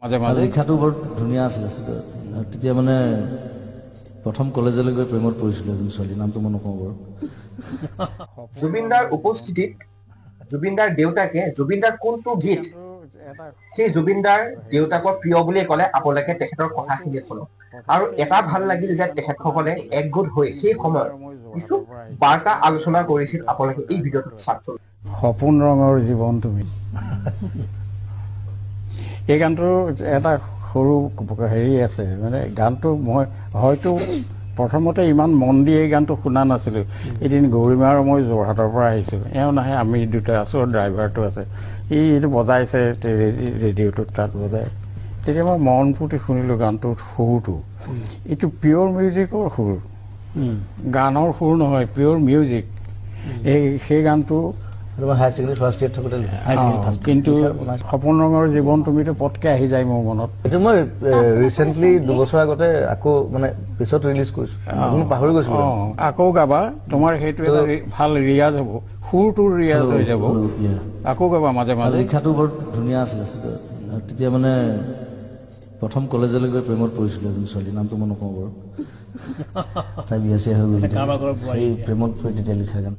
মাজে মাজে লিখাটো বৰ ধুনীয়া আছিল আচলতে তেতিয়া মানে প্ৰথম কলেজলৈ গৈ প্ৰেমত পৰিছিলোঁ এজন ছোৱালী নামটো মই নকওঁ বাৰু জুবিনদাৰ উপস্থিতিত জুবিনদাৰ দেউতাকে জুবিনদাৰ কোনটো গীত সেই জুবিনদাৰ দেউতাকৰ প্ৰিয় বুলি ক'লে আপোনালোকে তেখেতৰ কথাখিনি শুনক আৰু এটা ভাল লাগিল যে তেখেতসকলে একগোট হৈ সেই সময়ত কিছু বাৰ্তা আলোচনা কৰিছিল আপোনালোকে এই ভিডিঅ'টো চাওকচোন সপোন ৰঙৰ জীৱন তুমি এই গানটো এটা সৰু হেৰি আছে মানে গানটো মই হয়তো প্ৰথমতে ইমান মন দি এই গানটো শুনা নাছিলোঁ এদিন গৌৰীমা আৰু মই যোৰহাটৰ পৰা আহিছোঁ এওঁ নাহে আমি দুটা আছোঁ ড্ৰাইভাৰটো আছে এইটো বজাইছে ৰেডিঅ'টোত তাত বজাই তেতিয়া মই মন পুতি শুনিলোঁ গানটোত সুৰটো এইটো পিয়'ৰ মিউজিকৰ সুৰ গানৰ সুৰ নহয় পিয়'ৰ মিউজিক সেই গানটো হায়াৰ ছেকেণ্ডেৰী ফাৰ্ষ্ট ইয়েৰত থাকোঁতে কিন্তু সপোন ৰঙৰ জীৱন তুমিতো পটকৈ আহি যায় মোৰ মনত এইটো মই ৰিচেণ্টলি 2 বছৰ আগতে আকৌ মানে পিছত ৰিলিজ কৰিছোঁ মই পাহৰি গৈছিলোঁ আকৌ গাবা তোমাৰ সেইটো এটা ভাল ৰিয়াজ হ'ব সুৰটোৰ ৰিয়াজ হৈ যাব আকৌ গাবা মাজে মাজে লিখাটো বৰ ধুনীয়া আছিল আচলতে তেতিয়া মানে প্ৰথম কলেজলৈ গৈ প্ৰেমত পৰিছিলোঁ এজন ছোৱালী নামটো মই নকওঁ বাৰু তাই বিয়া চিয়া হৈ গ'ল এই প্ৰেমত পৰি তেতিয়া লিখা গান